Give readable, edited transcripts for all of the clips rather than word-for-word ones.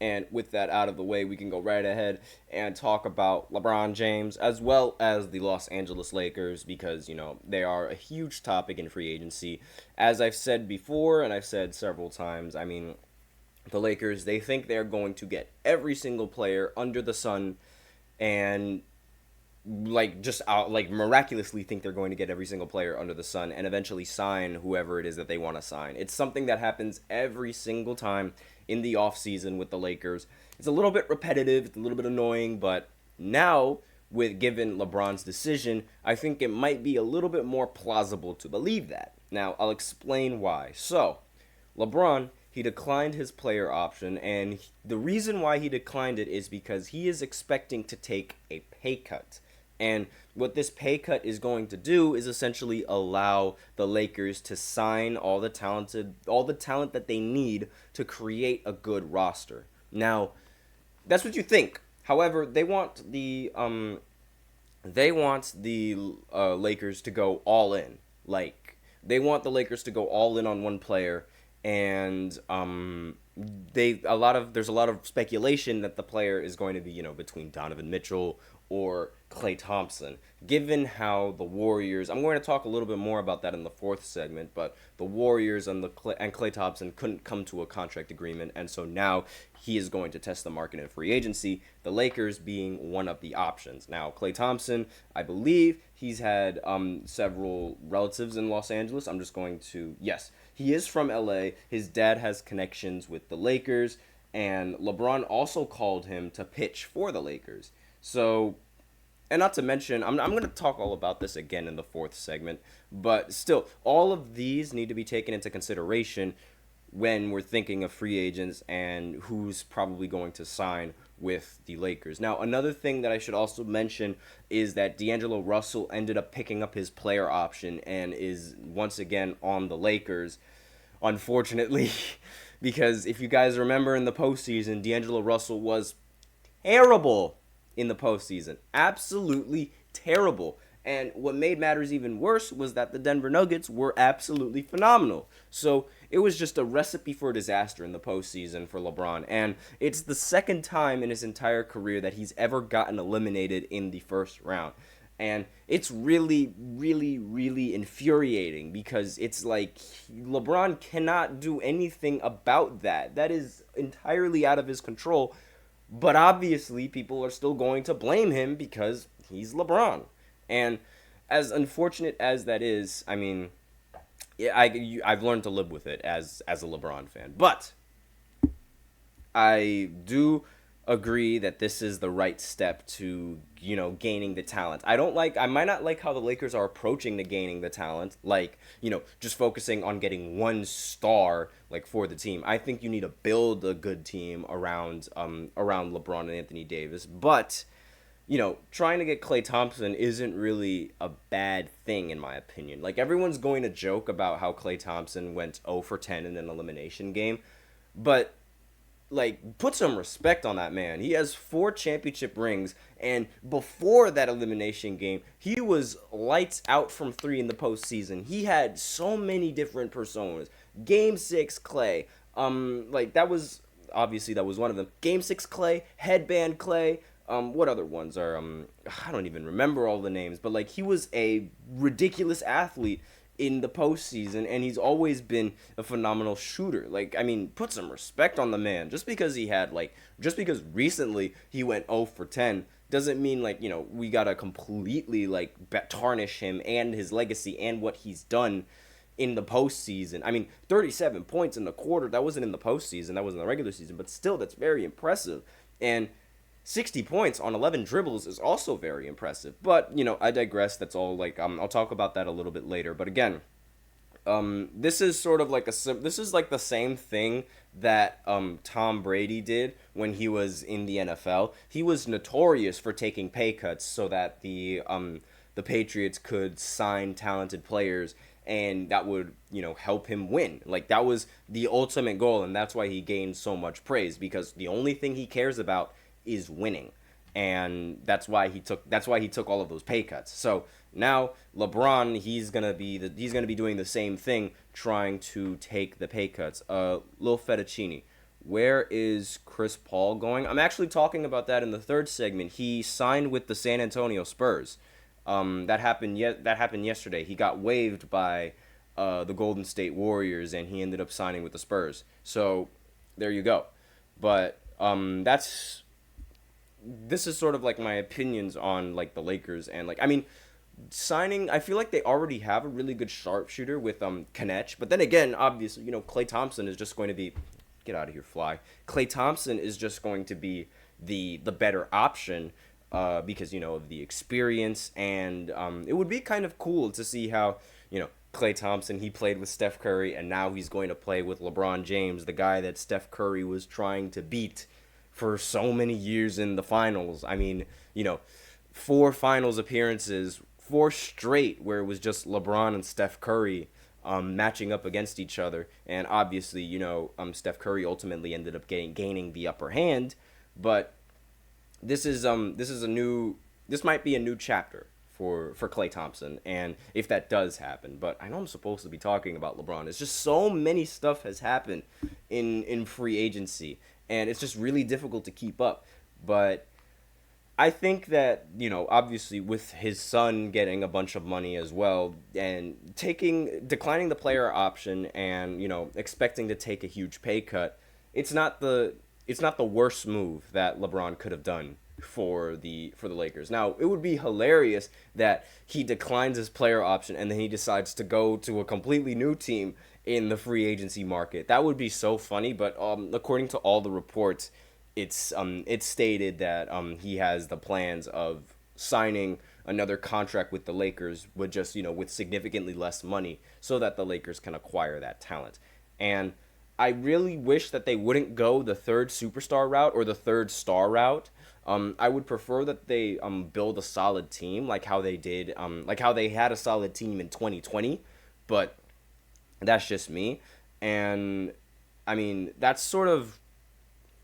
And with that out of the way, we can go right ahead and talk about LeBron James as well as the Los Angeles Lakers because, they are a huge topic in free agency. As I've said before, and I've said several times, the Lakers, they think they're going to get every single player under the sun and just out miraculously think they're going to get every single player under the sun and eventually sign whoever it is that they want to sign. It's something that happens every single time in the offseason with the Lakers. It's a little bit repetitive, it's a little bit annoying, but now with given LeBron's decision, I think it might be a little bit more plausible to believe that. Now, I'll explain why. So, LeBron, he declined his player option, and the reason why he declined it is because he is expecting to take a pay cut. And what this pay cut is going to do is essentially allow the Lakers to sign all the talent that they need to create a good roster. Now, that's what you think. However, they want the Lakers to go all in. They want the Lakers to go all in on one player, and there's a lot of speculation that the player is going to be between Donovan Mitchell or Klay Thompson. Given how the Warriors, I'm going to talk a little bit more about that in the fourth segment, but the Warriors and Klay Thompson couldn't come to a contract agreement, and so now he is going to test the market in free agency, the Lakers being one of the options. Now, Klay Thompson, I believe he's had several relatives in Los Angeles. Yes, he is from LA. His dad has connections with the Lakers, and LeBron also called him to pitch for the Lakers. So, and not to mention, I'm going to talk all about this again in the fourth segment, but still, all of these need to be taken into consideration when we're thinking of free agents and who's probably going to sign with the Lakers. Now, another thing that I should also mention is that D'Angelo Russell ended up picking up his player option and is once again on the Lakers, unfortunately, because if you guys remember in the postseason, D'Angelo Russell was terrible in the postseason. Absolutely terrible. And what made matters even worse was that the Denver Nuggets were absolutely phenomenal. So it was just a recipe for disaster in the postseason for LeBron. And it's the second time in his entire career that he's ever gotten eliminated in the first round. And it's really, really, really infuriating because it's like LeBron cannot do anything about that. That is entirely out of his control. But obviously, people are still going to blame him because he's LeBron. And as unfortunate as that is, I've learned to live with it as a LeBron fan. But I do agree that this is the right step to, gaining the talent. I might not like how the Lakers are approaching the gaining the talent, just focusing on getting one star, for the team. I think you need to build a good team around LeBron and Anthony Davis, but, trying to get Klay Thompson isn't really a bad thing, in my opinion. Everyone's going to joke about how Klay Thompson went 0 for 10 in an elimination game, but put some respect on that man. He has 4 championship rings, and before that elimination game, he was lights out from 3 in the postseason. He had so many different personas. Game 6 Klay, that was one of them. Game 6 Klay, headband Klay. What other ones are, I don't even remember all the names, but he was a ridiculous athlete in the postseason, and he's always been a phenomenal shooter. Put some respect on the man. Just because recently he went 0 for 10 doesn't mean we gotta completely tarnish him and his legacy and what he's done in the postseason. 37 points in the quarter, that wasn't in the postseason, that was in the regular season, but still, that's very impressive. And 60 points on 11 dribbles is also very impressive. But, I digress. That's all, I'll talk about that a little bit later. But again, this is sort of this is the same thing that Tom Brady did when he was in the NFL. He was notorious for taking pay cuts so that the Patriots could sign talented players, and that would, help him win. That was the ultimate goal, and that's why he gained so much praise, because the only thing he cares about is winning, and that's why he took all of those pay cuts. So now LeBron, he's gonna be doing the same thing, trying to take the pay cuts. Lil Fettuccine, where is Chris Paul going? I'm actually talking about that in the third segment. He signed with the San Antonio Spurs. That happened. That happened yesterday. He got waived by the Golden State Warriors, and he ended up signing with the Spurs. So there you go. But this is sort of like my opinions on like the Lakers and like, I mean, signing, I feel like they already have a really good sharpshooter with Kanech, but then again, obviously, Klay Thompson is just going to be, get out of here, fly. Klay Thompson is just going to be the better option because of the experience, and it would be kind of cool to see how Klay Thompson, he played with Steph Curry, and now he's going to play with LeBron James, the guy that Steph Curry was trying to beat for so many years in the finals. I mean, 4 finals appearances, 4 straight, where it was just LeBron and Steph Curry matching up against each other. And obviously, Steph Curry ultimately ended up gaining the upper hand. But this might be a new chapter for Klay Thompson, and if that does happen. But I know I'm supposed to be talking about LeBron. It's just so many stuff has happened in free agency, and it's just really difficult to keep up. But I think that, obviously with his son getting a bunch of money as well, and declining the player option and, expecting to take a huge pay cut, it's not the worst move that LeBron could have done for the Lakers. Now, it would be hilarious that he declines his player option and then he decides to go to a completely new team in the free agency market. That would be so funny, but according to all the reports, it's stated that he has the plans of signing another contract with the Lakers with just with significantly less money so that the Lakers can acquire that talent. And I really wish that they wouldn't go the third superstar route or the third star route. I would prefer that they build a solid team like how they did, like how they had a solid team in 2020, but that's just me. And I mean, that's sort of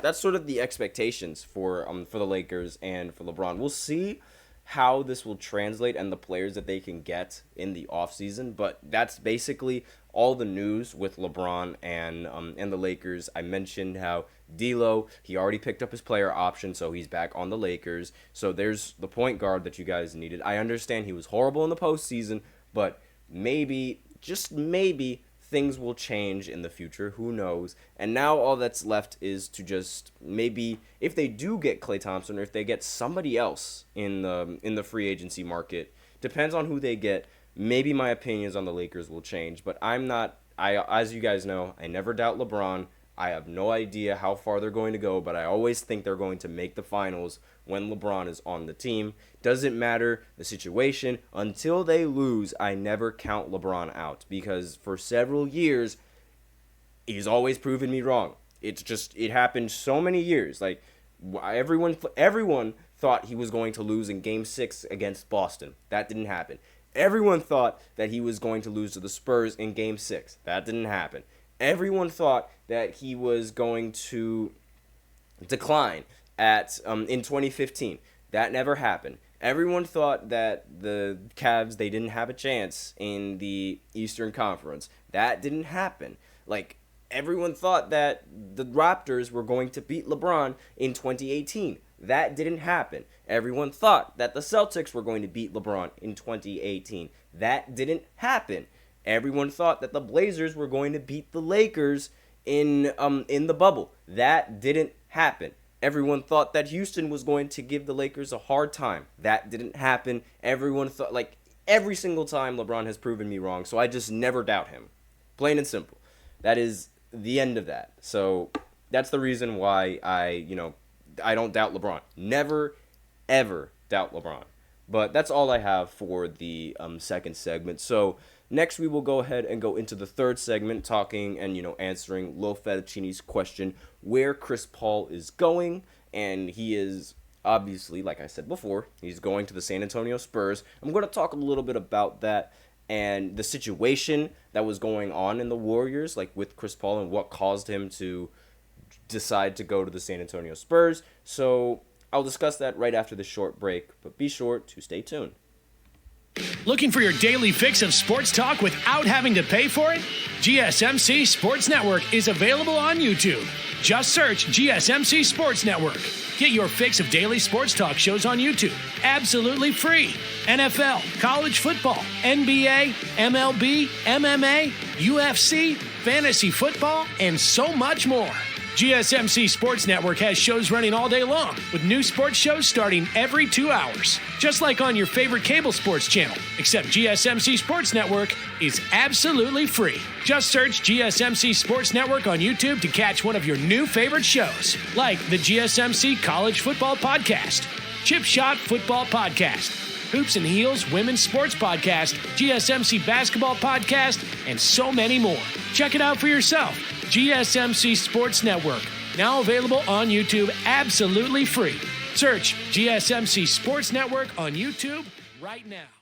the expectations for the Lakers and for LeBron. We'll see how this will translate and the players that they can get in the offseason, but that's basically all the news with LeBron and the Lakers. I mentioned how D'Lo, he already picked up his player option, so he's back on the Lakers. So there's the point guard that you guys needed. I understand he was horrible in the postseason, but maybe, just maybe, things will change in the future. Who knows? And now all that's left is to just maybe, if they do get Klay Thompson or if they get somebody else in the free agency market, depends on who they get. Maybe my opinions on the Lakers will change, but as you guys know, I never doubt LeBron. I have no idea how far they're going to go, but I always think they're going to make the finals when LeBron is on the team. Doesn't matter the situation. Until they lose, I never count LeBron out because for several years, he's always proven me wrong. It happened so many years. Like, everyone thought he was going to lose in Game 6 against Boston. That didn't happen. Everyone thought that he was going to lose to the Spurs in Game 6. That didn't happen. Everyone thought that he was going to decline in 2015. That never happened. Everyone thought that the Cavs, they didn't have a chance in the Eastern Conference. That didn't happen. Like, everyone thought that the Raptors were going to beat LeBron in 2018. That didn't happen. Everyone thought that the Celtics were going to beat LeBron in 2018. That didn't happen. Everyone thought that the Blazers were going to beat the Lakers in the bubble. That didn't happen. Everyone thought that Houston was going to give the Lakers a hard time. That didn't happen. Everyone thought, like, every single time LeBron has proven me wrong, so I just never doubt him. Plain and simple. That is the end of that. So that's the reason why I don't doubt LeBron. Never, ever doubt LeBron. But that's all I have for the second segment. So next we will go ahead and go into the third segment, talking and answering Lo Fettuccine's question, where Chris Paul is going. And he is obviously, like I said before, he's going to the San Antonio Spurs. I'm going to talk a little bit about that and the situation that was going on in the Warriors, like with Chris Paul, and what caused him to decide to go to the San Antonio Spurs. So I'll discuss that right after this short break, but be sure to stay tuned. Looking for your daily fix of sports talk without having to pay for it? GSMC Sports Network is available on YouTube. Just search GSMC Sports Network. Get your fix of daily sports talk shows on YouTube, absolutely free. NFL, college football, NBA, MLB, MMA, UFC, fantasy football, and so much more. GSMC Sports Network has shows running all day long, with new sports shows starting every 2 hours. Just like on your favorite cable sports channel, except GSMC Sports Network is absolutely free. Just search GSMC Sports Network on YouTube to catch one of your new favorite shows, like the GSMC College Football Podcast, Chip Shot Football Podcast, Hoops and Heels Women's Sports Podcast, GSMC Basketball Podcast, and so many more. Check it out for yourself. GSMC Sports Network, now available on YouTube absolutely free. Search GSMC Sports Network on YouTube right now.